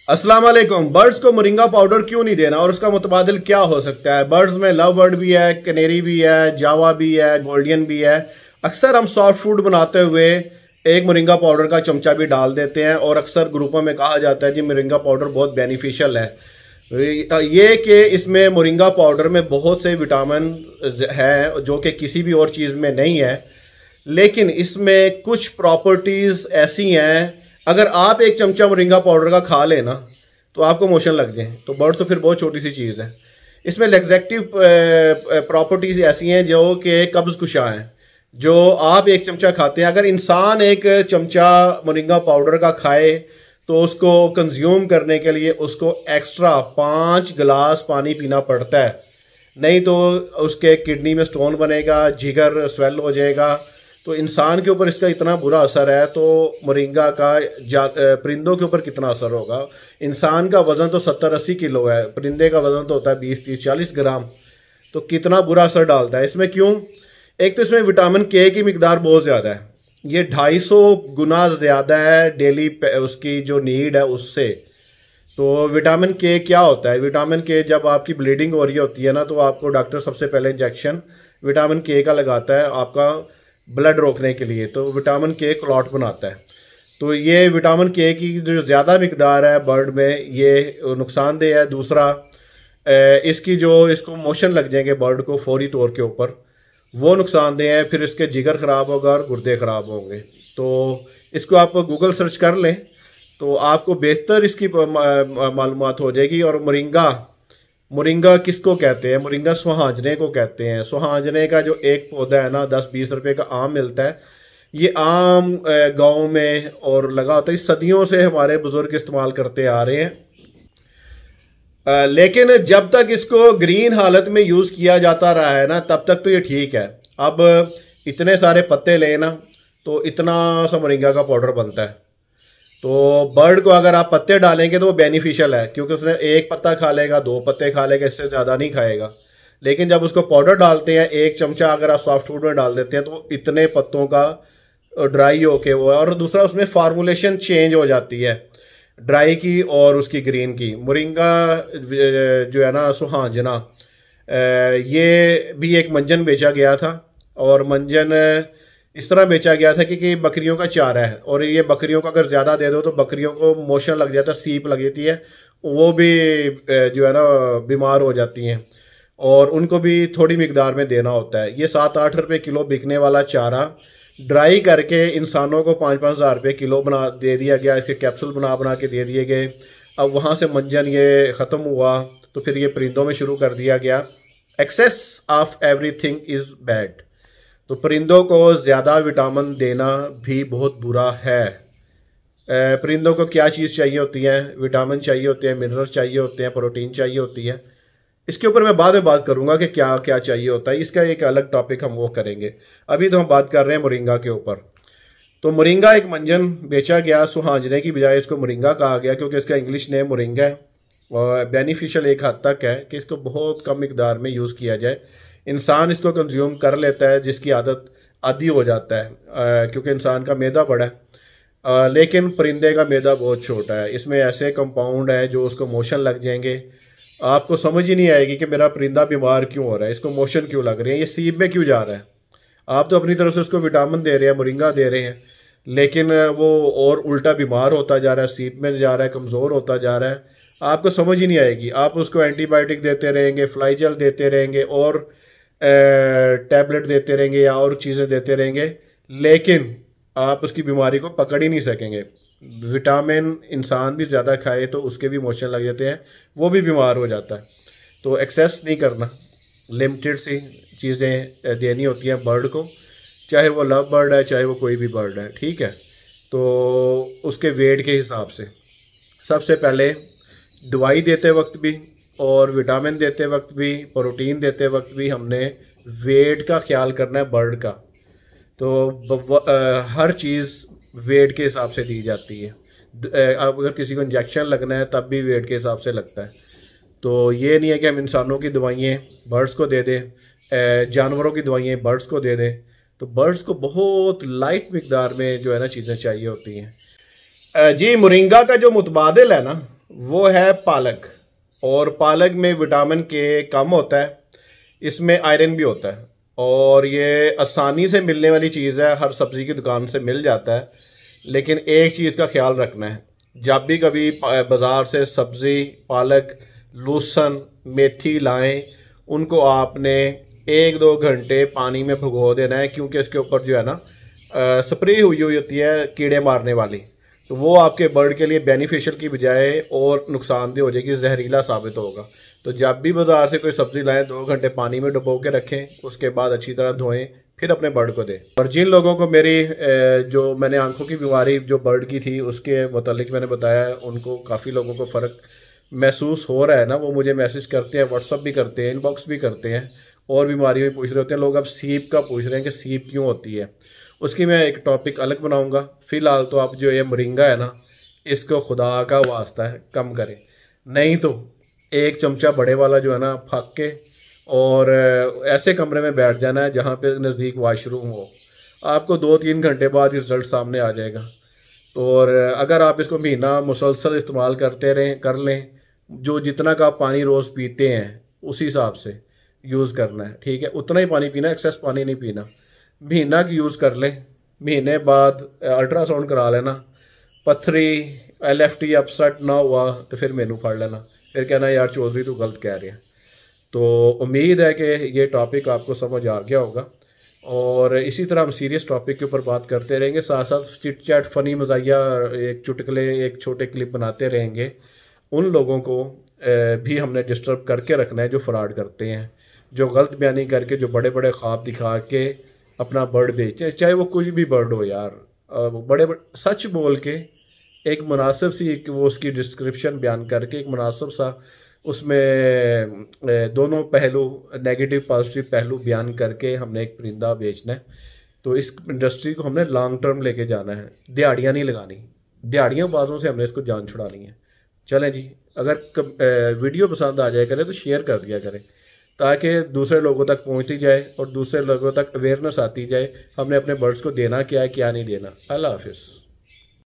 अस्सलाम वालेकुम। बर्ड्स को मोरिंगा पाउडर क्यों नहीं देना और उसका मुतबादिल क्या हो सकता है? बर्ड्स में लव बर्ड भी है, कनेरी भी है, जावा भी है, गोल्डियन भी है। अक्सर हम सॉफ्ट फूड बनाते हुए एक मोरिंगा पाउडर का चमचा भी डाल देते हैं और अक्सर ग्रुपों में कहा जाता है जी मोरिंगा पाउडर बहुत बेनिफिशियल है। ये कि इसमें मोरिंगा पाउडर में बहुत से विटामिन हैं जो कि किसी भी और चीज़ में नहीं है, लेकिन इसमें कुछ प्रॉपर्टीज़ ऐसी हैं, अगर आप एक चमचा मोरिंगा पाउडर का खा लेना तो आपको मोशन लग जाए तो बर्ड तो फिर बहुत छोटी सी चीज़ है। इसमें लैक्सेटिव प्रॉपर्टीज़ ऐसी हैं जो कि कब्ज़ कुशा हैं, जो आप एक चमचा खाते हैं। अगर इंसान एक चमचा मोरिंगा पाउडर का खाए तो उसको कंज्यूम करने के लिए उसको एक्स्ट्रा 5 गिलास पानी पीना पड़ता है, नहीं तो उसके किडनी में स्टोन बनेगा, जिगर स्वेल हो जाएगा। तो इंसान के ऊपर इसका इतना बुरा असर है तो मोरिंगा का परिंदों के ऊपर कितना असर होगा। इंसान का वज़न तो 70-80 किलो है, परिंदे का वज़न तो होता है 20-30-40 ग्राम। तो कितना बुरा असर डालता है इसमें। क्यों? एक तो इसमें विटामिन के की मिकदार बहुत ज़्यादा है, ये 250 गुना ज़्यादा है डेली उसकी जो नीड है उससे। तो विटामिन के क्या होता है? विटामिन के जब आपकी ब्लीडिंग हो रही होती है ना, तो आपको डॉक्टर सबसे पहले इंजेक्शन विटामिन के का लगाता है आपका ब्लड रोकने के लिए। तो विटामिन के क्लॉट बनाता है। तो ये विटामिन के की जो ज़्यादा मिकदार है बर्ड में, ये नुकसानदेह है। दूसरा, इसको मोशन लग जाएंगे बर्ड को फौरी तौर के ऊपर, वो नुकसानदेह है। फिर इसके जिगर ख़राब होगा और गुर्दे ख़राब होंगे। तो इसको आप गूगल सर्च कर लें तो आपको बेहतर इसकी मालूमात हो जाएगी। और मोरिंगा किसको कहते हैं? मोरिंगा सुहांजने को कहते हैं। सुहांजने का जो एक पौधा है ना, 10-20 रुपए का आम मिलता है। ये आम गाँव में और लगा होता है, सदियों से हमारे बुजुर्ग इस्तेमाल करते आ रहे हैं। लेकिन जब तक इसको ग्रीन हालत में यूज़ किया जाता रहा है ना, तब तक तो ये ठीक है। अब इतने सारे पत्ते लेना तो इतना सा मोरिंगा का पाउडर बनता है। तो बर्ड को अगर आप पत्ते डालेंगे तो वो बेनिफिशियल है, क्योंकि उसने एक पत्ता खा लेगा, 2 पत्ते खा लेगा, इससे ज़्यादा नहीं खाएगा। लेकिन जब उसको पाउडर डालते हैं, एक चमचा अगर आप सॉफ्ट फूड में डाल देते हैं तो इतने पत्तों का ड्राई होके वो। और दूसरा, उसमें फार्मूलेशन चेंज हो जाती है ड्राई की और उसकी ग्रीन की। मोरिंगा जो है ना सुहांजना, ये भी एक मंजन बेचा गया था। और मंजन इस तरह बेचा गया था कि बकरियों का चारा है, और ये बकरियों को अगर ज़्यादा दे दो तो बकरियों को मोशन लग जाता है, सीप लग जाती है, वो भी जो है ना बीमार हो जाती हैं। और उनको भी थोड़ी मिकदार में देना होता है। ये 7-8 रुपये किलो बिकने वाला चारा ड्राई करके इंसानों को 5-5 हज़ार रुपये किलो बना दे दिया गया। इसके कैप्सूल बना के दे दिए गए। अब वहाँ से मंजन ये ख़त्म हुआ तो फिर ये परिंदों में शुरू कर दिया गया। Excess of everything is bad. तो परिंदों को ज़्यादा विटामिन देना भी बहुत बुरा है। परिंदों को क्या चीज़ चाहिए होती है? विटामिन चाहिए होते हैं, मिनरल्स चाहिए होते हैं, प्रोटीन चाहिए होती है। इसके ऊपर मैं बाद में बात करूंगा कि क्या क्या चाहिए होता है। इसका एक अलग टॉपिक हम वो करेंगे। अभी तो हम बात कर रहे हैं मोरिंगा के ऊपर। तो मोरिंगा एक मंजन बेचा गया, सुहांजने की बजाय इसको मोरिंगा कहा गया क्योंकि इसका इंग्लिश नेम मोरिंगा है। और बेनिफिशियल एक हद तक है कि इसको बहुत कम मिकदार में यूज़ किया जाए। इंसान इसको कंज्यूम कर लेता है जिसकी आदत आदी हो जाता है, क्योंकि इंसान का मैदा बड़ा है, लेकिन परिंदे का मैदा बहुत छोटा है। इसमें ऐसे कंपाउंड है जो उसको मोशन लग जाएंगे, आपको समझ ही नहीं आएगी कि मेरा परिंदा बीमार क्यों हो रहा है, इसको मोशन क्यों लग रही है, ये सीप में क्यों जा रहा है। आप तो अपनी तरफ से उसको विटामिन दे रहे हैं, मोरिंगा दे रहे हैं, लेकिन वो और उल्टा बीमार होता जा रहा है, सीप में जा रहा है, कमज़ोर होता जा रहा है। आपको समझ ही नहीं आएगी। आप उसको एंटीबायोटिक देते रहेंगे, फ्लाई जेल देते रहेंगे और टैबलेट देते रहेंगे या और चीज़ें देते रहेंगे, लेकिन आप उसकी बीमारी को पकड़ ही नहीं सकेंगे। विटामिन इंसान भी ज़्यादा खाए तो उसके भी मोशन लग जाते हैं, वो भी बीमार हो जाता है। तो एक्सेस नहीं करना, लिमिटेड सी चीज़ें देनी होती हैं बर्ड को, चाहे वो लव बर्ड है चाहे वो कोई भी बर्ड है, ठीक है। तो उसके वेट के हिसाब से सबसे पहले दवाई देते वक्त भी और विटामिन देते वक्त भी, प्रोटीन देते वक्त भी हमने वेट का ख्याल करना है बर्ड का। तो हर चीज़ वेट के हिसाब से दी जाती है। अब अगर किसी को इंजेक्शन लगना है तब भी वेट के हिसाब से लगता है। तो ये नहीं है कि हम इंसानों की दवाइयाँ बर्ड्स को दे दें, जानवरों की दवाइयाँ बर्ड्स को दे दें। तो बर्ड्स को बहुत लाइट मिकदार में जो है ना चीज़ें चाहिए होती हैं। जी, मोरिंगा का जो मुतबादिल है ना वो है पालक। और पालक में विटामिन के कम होता है, इसमें आयरन भी होता है और ये आसानी से मिलने वाली चीज़ है, हर सब्ज़ी की दुकान से मिल जाता है। लेकिन एक चीज़ का ख्याल रखना है, जब भी कभी बाज़ार से सब्ज़ी, पालक, लहसुन, मेथी लाएं, उनको आपने 1-2 घंटे पानी में भिगो देना है, क्योंकि इसके ऊपर जो है ना स्प्रे हुई होती है कीड़े मारने वाली, तो वो आपके बर्ड के लिए बेनिफिशियल की बजाय और नुकसानदेह हो जाएगी, जहरीला साबित होगा। तो जब भी बाज़ार से कोई सब्ज़ी लाएं 2 घंटे पानी में डुबो के रखें, उसके बाद अच्छी तरह धोएं, फिर अपने बर्ड को दें। और जिन लोगों को मेरी जो मैंने आंखों की बीमारी जो बर्ड की थी उसके मुतालिक मैंने बताया है, उनको काफ़ी लोगों को फ़र्क महसूस हो रहा है ना, वो मुझे मैसेज करते हैं, व्हाट्सअप भी करते हैं, इनबॉक्स भी करते हैं, और बीमारियों में पूछ रहे होते हैं लोग। अब सीप का पूछ रहे हैं कि सीप क्यों होती है, उसकी मैं एक टॉपिक अलग बनाऊंगा। फ़िलहाल तो आप जो ये मोरिंगा है ना, इसको खुदा का वास्ता है कम करें, नहीं तो 1 चमचा बड़े वाला जो है ना फाक के और ऐसे कमरे में बैठ जाना है जहाँ पे नज़दीक वाशरूम हो, आपको 2-3 घंटे बाद रिज़ल्ट सामने आ जाएगा। तो और अगर आप इसको महीना मुसलसल इस्तेमाल करते रहें, कर लें, जो जितना का आप पानी रोज़ पीते हैं उसी हिसाब से यूज़ करना है, ठीक है, उतना ही पानी पीना, एक्सेस पानी नहीं पीना। महीना की यूज़ कर लें, महीने बाद अल्ट्रासाउंड करा लेना, पत्थरी LFT अपसेट ना हुआ तो फिर मेनू फाड़ लेना, फिर कहना यार चौधरी तू गलत कह रहे हैं। तो उम्मीद है कि ये टॉपिक आपको समझ आ गया होगा, और इसी तरह हम सीरियस टॉपिक के ऊपर बात करते रहेंगे, साथ साथ चिट चैट फनी मज़ाहिया एक चुटकुले एक छोटे क्लिप बनाते रहेंगे। उन लोगों को भी हमने डिस्टर्ब करके रखना है जो फ्रॉड करते हैं, जो गलत बयानी करके, जो बड़े बड़े ख्वाब दिखा के अपना बर्ड बेचते हैं, चाहे वो कोई भी बर्ड हो यार, बड़े सच बोल के एक मुनासिब सी वो उसकी डिस्क्रिप्शन बयान करके एक मुनासिब सा उसमें दोनों पहलू, नेगेटिव पॉजिटिव पहलू बयान करके हमने एक परिंदा बेचना है। तो इस इंडस्ट्री को हमने लॉन्ग टर्म लेके जाना है, दिहाड़ियाँ नहीं लगानी, दिहाड़ियों बाजों से हमने इसको जान छुड़ानी है। चलें जी, अगर वीडियो पसंद आ जाए करे तो शेयर कर दिया करें, ताकि दूसरे लोगों तक पहुँचती जाए और दूसरे लोगों तक अवेयरनेस आती जाए हमने अपने बर्ड्स को देना क्या है क्या नहीं देना। अल्लाह हाफिज़।